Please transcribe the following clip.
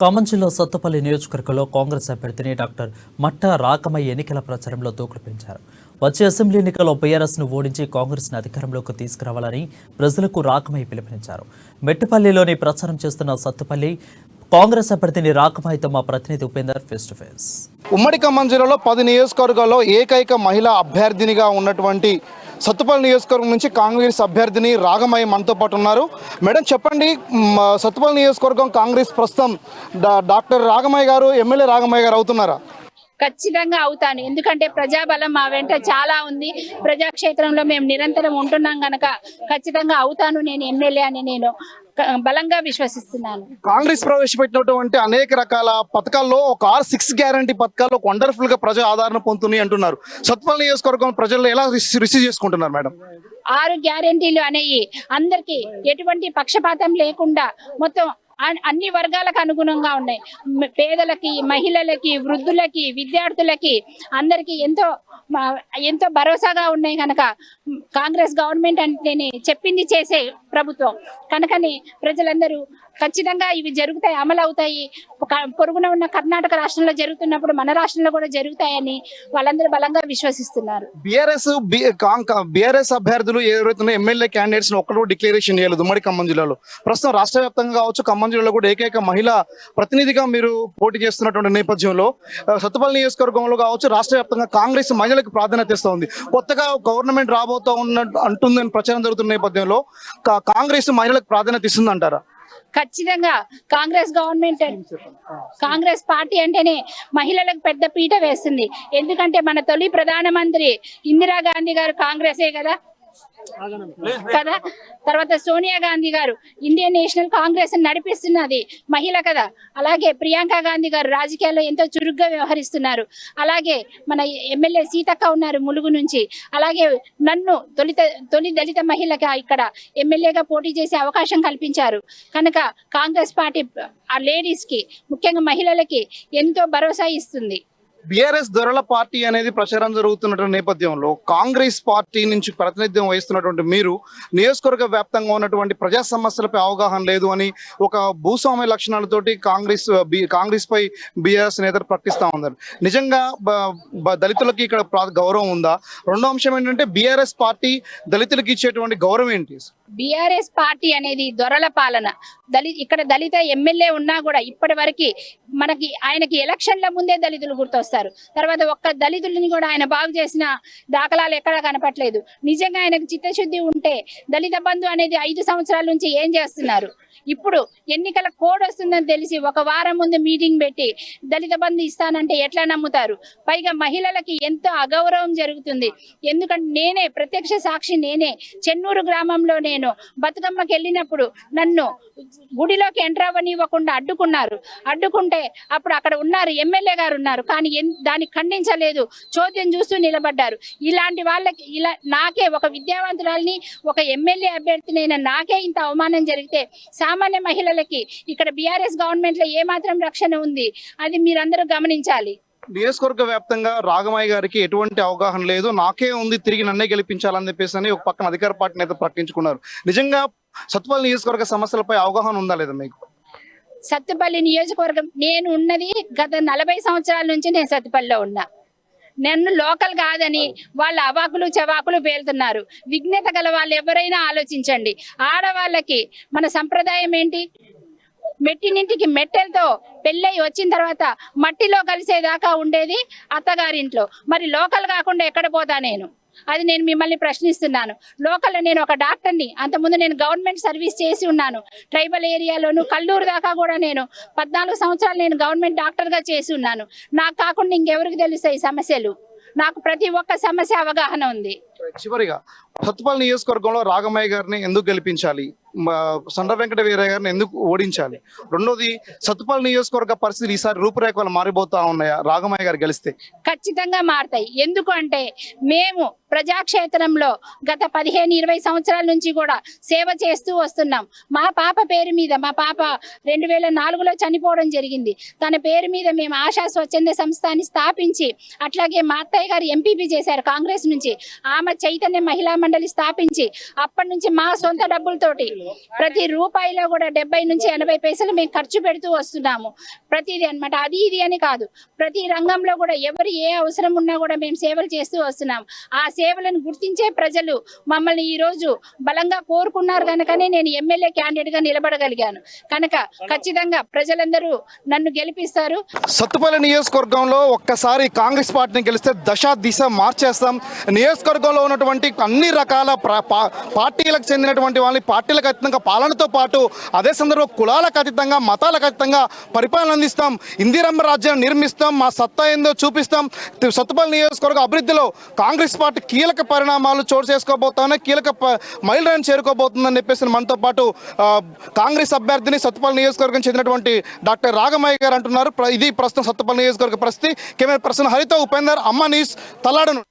ఖమ్మం జిల్లా సత్తపల్లి నియోజకవర్గంలో కాంగ్రెస్ అభ్యర్థిని డాక్టర్ మట్టా రాకమయ్య ఎన్నికల ప్రచారంలో దూకుడు పెంచారు. వచ్చే అసెంబ్లీ ఎన్నికల్లో బీఆర్ఎస్ను ఓడించి కాంగ్రెస్ను అధికారంలోకి తీసుకురావాలని ప్రజలకు రాకమయ్య పిలుపునిచ్చారు. మెట్టుపల్లిలోని ప్రచారం చేస్తున్న సత్తపల్లి కాంగ్రెస్ అభ్యర్థిని రాకమయ్యతో మా ప్రతినిధి ఉపేందర్ ఫేస్ టు ఫేస్. ఉమ్మడి ఖమ్మం జిల్లాలో 10 నియోజకవర్గాల్లో ఏకైక మహిళా అభ్యర్థినిగా ఉన్నటువంటి సత్తుపల్లి నియోజకవర్గం నుంచి కాంగ్రెస్ అభ్యర్థిని రాగమయ్య మనతో పాటు ఉన్నారు. మేడం చెప్పండి, సత్తుపల్లి నియోజకవర్గం కాంగ్రెస్ ప్రస్తుతం డాక్టర్ రాగమయ్య గారు ఎమ్మెల్యే రాగమయ్య గారు అవుతున్నారా? ఖచ్చితంగా అవుతాను. ఎందుకంటే ప్రజాబలం మా వెంట చాలా ఉంది. ప్రజాక్షేత్రంలో మేము నిరంతరం ఉంటున్నాం కనుక ఖచ్చితంగా అవుతాను నేను ఎమ్మెల్యే అని నేను బలంగా విశ్వసిస్తున్నాను. కాంగ్రెస్ ప్రవేశపెట్టినటువంటి అనేక రకాల పథకాల్లో ఒక 6 గ్యారంటీ పథకాలు ఒక వండర్ఫుల్ గా ప్రజా ఆదరణ పొందుతున్నాయి అంటున్నారు. సత్తుపల్లి నియోజకవర్గం ప్రజలు ఎలా రిసీవ్ చేసుకుంటున్నారు మేడం? 6 గ్యారెంటీలు అనేవి అందరికి ఎటువంటి పక్షపాతం లేకుండా మొత్తం అన్ని వర్గాలకు అనుగుణంగా ఉన్నాయి. పేదలకి, మహిళలకి, వృద్ధులకి, విద్యార్థులకి అందరికి ఎంతో భరోసాగా ఉన్నాయి. కనుక కాంగ్రెస్ గవర్నమెంట్ అంటే చెప్పింది చేసే ప్రభుత్వం కనుకనే ప్రజలందరూ ఖచ్చితంగా ఇవి జరుగుతాయి, అమలు అవుతాయి. పొరుగున ఉన్న కర్ణాటక రాష్ట్రంలో జరుగుతున్నప్పుడు మన రాష్ట్రంలో కూడా జరుగుతాయని వాళ్ళందరూ బలంగా విశ్వసిస్తున్నారు. బీఆర్ఎస్ అభ్యర్థులు ఎవరైతే ఎమ్మెల్యే క్యాండిడేట్స్ ఒక్కరు డిక్లరేషన్ చేయలేదు ఉమ్మడి ఖమ్మం జిల్లాలో. ప్రస్తుతం రాష్ట్ర వ్యాప్తంగా కావచ్చు, ఖమ్మం జిల్లాలో కూడా ఏకైక మహిళా ప్రతినిధిగా మీరు పోటీ చేస్తున్నటువంటి నేపథ్యంలో సత్తుపల్లి నియోజకవర్గంలో కావచ్చు, రాష్ట్ర వ్యాప్తంగా కాంగ్రెస్ మహిళలకు ప్రాధాన్యత ఇస్తుంది. కొత్తగా గవర్నమెంట్ రాబోతా అంటుందని ప్రచారం జరుగుతున్న నేపథ్యంలో కాంగ్రెస్ మహిళలకు ప్రాధాన్యత ఇస్తుంది అంటారా? ఖచ్చితంగా కాంగ్రెస్ గవర్నమెంట్, కాంగ్రెస్ పార్టీ అంటేనే మహిళలకు పెద్ద పీట వేస్తుంది. ఎందుకంటే మన తొలి ప్రధానమంత్రి ఇందిరాగాంధీ గారు కాంగ్రెసే కదా. తర్వాత సోనియా గాంధీ గారు ఇండియన్ నేషనల్ కాంగ్రెస్ నడిపిస్తున్నది మహిళ కదా. అలాగే ప్రియాంక గాంధీ గారు రాజకీయాల్లో ఎంతో చురుగ్గా వ్యవహరిస్తున్నారు. అలాగే మన ఎమ్మెల్యే సీతక్క ఉన్నారు ములుగు నుంచి. అలాగే నన్ను తొలి దళిత మహిళగా ఇక్కడ ఎమ్మెల్యేగా పోటీ చేసే అవకాశం కల్పించారు. కనుక కాంగ్రెస్ పార్టీ ఆ లేడీస్ కి, ముఖ్యంగా మహిళలకి ఎంతో భరోసా ఇస్తుంది. బీఆర్ఎస్ దొరల పార్టీ అనేది ప్రచారం జరుగుతున్నటువంటి నేపథ్యంలో కాంగ్రెస్ పార్టీ నుంచి ప్రాతినిధ్యం వహిస్తున్నటువంటి మీరు నియోజకవర్గ వ్యాప్తంగా ఉన్నటువంటి ప్రజా సమస్యలపై అవగాహన లేదు అని ఒక భూస్వామ్య లక్షణాలతోటి కాంగ్రెస్ పై బీఆర్ఎస్ నేతలు ప్రకటిస్తా ఉన్నారు. నిజంగా దళితులకి ఇక్కడ గౌరవం ఉందా? రెండో అంశం ఏంటంటే బీఆర్ఎస్ పార్టీ దళితులకు ఇచ్చేటువంటి గౌరవం ఏంటి? బీఆర్ఎస్ పార్టీ అనేది దొరల పాలన. ఇక్కడ దళిత ఎమ్మెల్యే ఉన్నా కూడా ఇప్పటి వరకు ఆయనకి ఎలక్షన్ల ముందే దళితులు గుర్తొస్తారు. తర్వాత ఒక్క దళితులని కూడా ఆయన బాగు చేసిన దాఖలాలు ఎక్కడా కనపట్లేదు. నిజంగా ఆయనకు చిత్తశుద్ధి ఉంటే దళిత బంధు అనేది 5 సంవత్సరాల నుంచి ఏం చేస్తున్నారు? ఇప్పుడు ఎన్నికల కోడ్ వస్తుందని తెలిసి 1 వారం ముందు మీటింగ్ పెట్టి దళిత బంధు ఇస్తానంటే ఎట్లా నమ్ముతారు? పైగా మహిళలకి ఎంతో అగౌరవం జరుగుతుంది. ఎందుకంటే నేనే ప్రత్యక్ష సాక్షి. నేనే చెన్నూరు గ్రామంలో నేను బతుకమ్మకి వెళ్ళినప్పుడు నన్ను గుడిలోకి ఎంటర్ అవ్వనివ్వకుండా అడ్డుకుంటే అప్పుడు అక్కడ ఉన్నారు, ఎమ్మెల్యే గారు ఉన్నారు, కానీ దాన్ని ఖండించలేదు, చోద్యం చూస్తూ నిలబడ్డారు. ఇలాంటి వాళ్ళకి నాకే ఒక విద్యావంతురాలని, ఒక ఎమ్మెల్యే అభ్యర్థినైన నాకే ఇంత అవమానం జరిగితే సామాన్య మహిళలకి ఇక్కడ బీఆర్ఎస్ గవర్నమెంట్ లో ఏమాత్రం రక్షణ ఉంది? అది మీరందరూ గమనించాలి. నియోజకవర్గ వ్యాప్తంగా రాగమయ్య గారికి ఎటువంటి అవగాహన లేదు, నాకే ఉంది, తిరిగి నన్నే గెలిపించాలని చెప్పేసి ఒక పక్కన అధికార పార్టీ నేత ప్రకటించుకున్నారు. నిజంగా సత్తుపల్లి నియోజకవర్గ సమస్యలపై అవగాహన ఉందా లేదా మీకు? సత్తుపల్లి నియోజకవర్గం నేను ఉన్నది గత 40 సంవత్సరాల నుంచి నేను సత్తుపల్లిలో ఉన్నా. నన్ను లోకల్ కాదని వాళ్ళ అవాకులు చవాకులు పేలుతున్నారు. విఘ్నత గల వాళ్ళు ఎవరైనా ఆలోచించండి. ఆడవాళ్ళకి మన సంప్రదాయం ఏంటి? మెట్టినింటికి మెట్టెలతో పెళ్ళై వచ్చిన తర్వాత మట్టిలో కలిసేదాకా ఉండేది అత్తగారింట్లో. మరి లోకల్ కాకుండా ఎక్కడ పోతా నేను? అది నేను మిమ్మల్ని ప్రశ్నిస్తున్నాను. లోకల్లో నేను ఒక డాక్టర్ని. అంతకుముందు నేను గవర్నమెంట్ సర్వీస్ చేసి ఉన్నాను. ట్రైబల్ ఏరియాలోను కల్లూరు దాకా కూడా నేను 14 సంవత్సరాలు నేను గవర్నమెంట్ డాక్టర్గా చేసి ఉన్నాను. నాకు కాకుండా ఇంకెవరికి తెలుస్తాయి సమస్యలు? నాకు ప్రతి ఒక్క సమస్య అవగాహన ఉంది. చివరిగా సత్తుపల్లి నియోజకవర్గంలో రాగమయ్య గారిని ఎందుకు గెలిపించాలి? సండ్ర వెంకట వీరయ్య గారిని ఎందుకు ఓడించాలి? రెండోది, సత్తుపల్లి నియోజకవర్గ పరిస్థితులు ఈసారి రూపురేఖలు మారిపోతా ఉన్నాయా రాగమయ్య గారు గెలిస్తే? ఖచ్చితంగా మారుతాయి. ఎందుకు అంటే మేము ప్రజాక్షేత్రంలో గత 15-20 సంవత్సరాల నుంచి కూడా సేవ చేస్తూ వస్తున్నాం. మా పాప పేరు మీద, మా పాప 2004లో చనిపోవడం జరిగింది. తన పేరు మీద మేము ఆశా స్వచ్ఛంద సంస్థని స్థాపించి, అట్లాగే మా అత్తయ్య గారు ఎంపీపీ చేశారు కాంగ్రెస్ నుంచి. ఆమె అమ్మ చైతన్య మహిళా మండలి స్థాపించి అప్పటి నుంచి మా సొంత డబ్బులతోటి ప్రతి రూపాయిలో కూడా 70 నుంచి 80 పైసలు మేము ఖర్చు పెడుతూ వస్తున్నాము. ప్రతిదీ అన్నమాట. అది ఇది అని కాదు, ప్రతి రంగంలో కూడా ఎవరు ఏ అవసరం ఉన్నా కూడా మేము సేవలు చేస్తూ వస్తున్నాం. ఆ సేవలను గుర్తించే ప్రజలు మమ్మల్ని ఈ రోజు బలంగా కోరుకున్నారు కనుకనే నేను ఎమ్మెల్యే క్యాండిడేట్ గా నిలబడగలిగాను. కనుక ఖచ్చితంగా ప్రజలందరూ నన్ను గెలిపిస్తారు. సత్తుపల్లి నియోజకవర్గంలో ఒక్కసారి కాంగ్రెస్ పార్టీని గెలిస్తే దశ దిశ మార్చేస్తాం. నియోజకవర్గంలో ఉన్నటువంటి అన్ని రకాల పార్టీలకు చెందినటువంటి వాళ్ళని పార్టీలకు అతీతంగా పాలనతో పాటు అదే సందర్భంలో కులాలకు అతీతంగా మతాలకు అతీతంగా పరిపాలన అందిస్తాం. ఇందిరమ్మ రాజ్యాన్ని నిర్మిస్తాం. మా సత్తా ఏందో చూపిస్తాం. సత్తుపల్లి నియోజకవర్గ అభివృద్ధిలో కాంగ్రెస్ పార్టీ కీలక పరిణామాలు చోటు చేసుకోబోతున్నాయి, కీలక మైలురాయిని చేరుకోబోతుందని చెప్పేసి మనతో పాటు కాంగ్రెస్ అభ్యర్థిని సత్తుపల్లి నియోజకవర్గం చెందినటువంటి డాక్టర్ రాగమయ్య గారు అంటున్నారు. ఇది ప్రస్తుతం సత్తుపల్లి నియోజకవర్గ పరిస్థితి. కెమెరా పర్సన్ హరితో ఉపేందర్, అమ్మ న్యూస్, తల్లాడను.